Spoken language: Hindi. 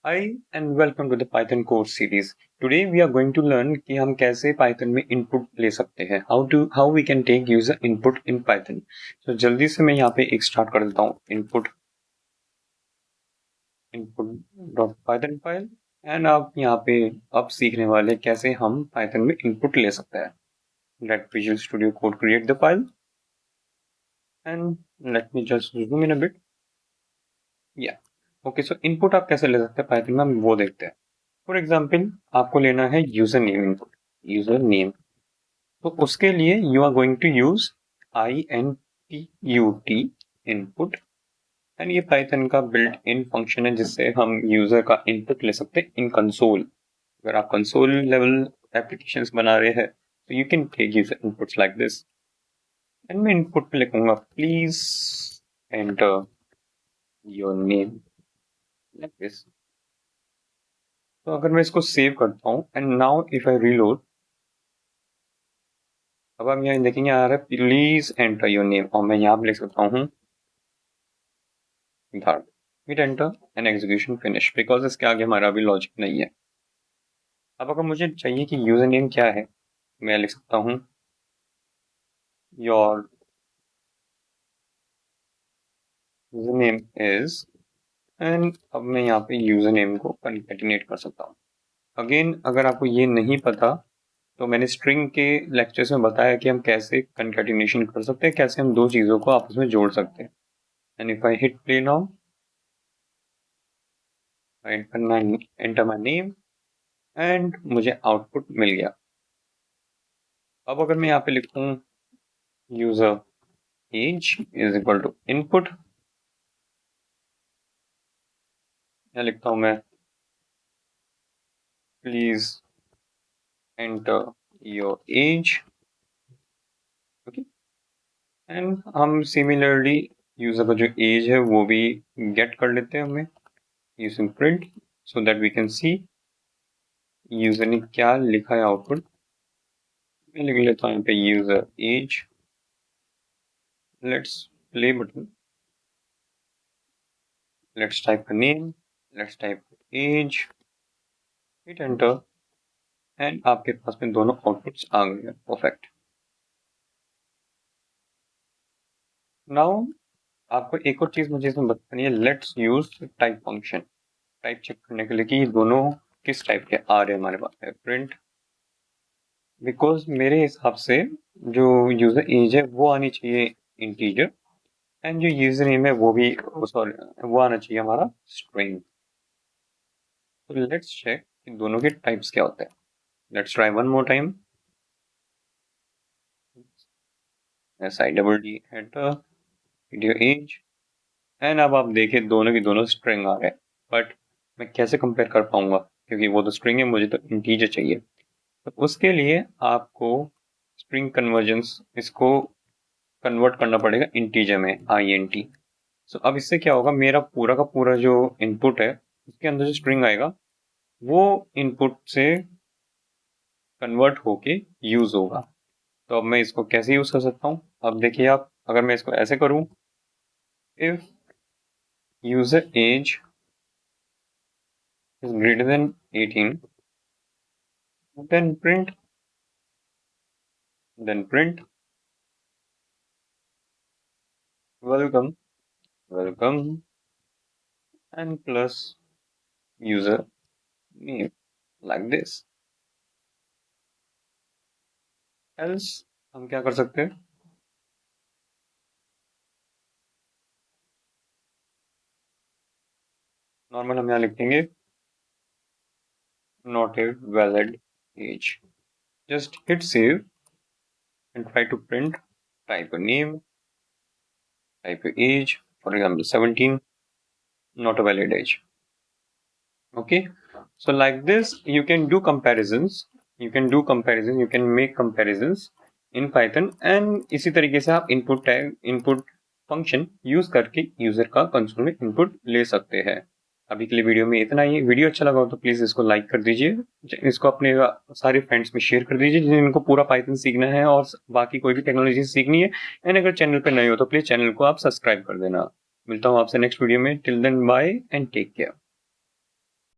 Hi and welcome to the Python course series. Today we are going to learn कि हम कैसे Python में input ले सकते हैं. How we can take user input in Python. So जल्दी से मैं यहाँ पे एक start कर देता हूँ input.python file and आप यहाँ पे अब सीखने वाले कैसे हम Python में input ले सकते हैं. Let Visual Studio Code create the file and let me just zoom in a bit. Yeah. Okay, so input आप कैसे ले सकते हैं Python में हम वो देखते हैं. फॉर एग्जाम्पल आपको लेना है user name input user name तो उसके लिए you are going to use INPUT input and ये पाइथन का बिल्ट इन फंक्शन है जिससे हम यूजर का इनपुट ले सकते हैं इन कंसोल. अगर आप कंसोल लेवल एप्लीकेशंस बना रहे हैं तो you can take user inputs like this and मैं इनपुट पे लिखूंगा please enter your name like this. तो अगर मैं इसको सेव करता हूँ and now if I reload अब हम यहाँ देखेंगे आ रहा है प्लीज एंटर योर नेम और मैं यहाँ पे लिख सकता हूँ hit enter and execution finish because इसके आगे हमारा अभी लॉजिक नहीं है. अब अगर मुझे चाहिए कि यूजर नेम क्या है मैं लिख सकता हूँ your user name is and अब मैं यहाँ पे यूजर नेम को कंकैटिनेट कर सकता हूँ. अगेन अगर आपको ये नहीं पता तो मैंने स्ट्रिंग के लेक्चर्स में बताया कि हम कैसे कंकैटिनेशन कर सकते हैं, कैसे हम दो चीज़ों को आपस में जोड़ सकते हैं. And if I hit play now I enter my name and मुझे आउटपुट मिल गया. अब अगर मैं यहाँ पे लिखूं user age is equal to input या लिखता हूं मैं please enter your age. Okay and हम सिमिलरली यूजर का जो एज है वो भी गेट कर लेते हैं हमें using print so that we can see user ने क्या लिखा है आउटपुट. मैं लिख लेता हूँ यहाँ पे user age. Let's play button. Let's type name. Let's type age. Hit enter and आपके पास में दोनों आउटपुट्स आ गए हैं. परफेक्ट. नाउ आपको एक और चीज मुझे इसमें बतानी है. Let's use type function type check करने के लिए कि दोनों किस टाइप के आ रहे हैं हमारे पास है. प्रिंट बिकॉज मेरे हिसाब से जो यूजर एज है वो आनी चाहिए इंटीजर एंड जो यूजर नेम है वो भी सॉरी वो आना चाहिए हमारा स्ट्रिंग. तो लेट्स चेक कि दोनों के टाइप्स क्या होते हैं. Let's try one more time. SIDD enter video age and अब आप देखें दोनों की दोनों स्ट्रिंग आ रहे हैं. बट मैं कैसे कंपेयर कर पाऊंगा क्योंकि वो तो स्ट्रिंग है, मुझे तो इंटीजर चाहिए. तो उसके लिए आपको स्ट्रिंग कन्वर्जेंस इसको कन्वर्ट करना पड़ेगा इंटीजर में INT. सो अब इससे क्या होगा मेरा पूरा का पूरा जो इनपुट है उसके अंदर जो स्ट्रिंग आएगा वो इनपुट से कन्वर्ट होके यूज होगा. तो अब मैं इसको कैसे यूज कर सकता हूँ. अब देखिए आप अगर मैं इसको ऐसे करूँ if user age is greater than 18 then print welcome and plus user name like this. else हम क्या कर सकते हैं. नॉर्मल हम यहाँ लिखेंगे not a valid age. Just hit save and try to print. Type a name, type a age, for example 17, not a valid age. Okay, so like this you can do comparisons, you can make comparisons in Python and इसी तरीके से आप input tag input function use करके यूजर का कंसोल में इनपुट ले सकते हैं. अभी के लिए वीडियो में इतना ही. वीडियो अच्छा लगा हो तो प्लीज इसको लाइक कर दीजिए, इसको अपने सारे फ्रेंड्स में शेयर कर दीजिए जिनको पूरा पाइथन सीखना है और बाकी कोई भी टेक्नोलॉजी सीखनी है. एंड अगर चैनल पर नए हो तो प्लीज चैनल को आप सब्सक्राइब कर देना. मिलता हूँ आपसे नेक्स्ट वीडियो में. Till then bye and take care.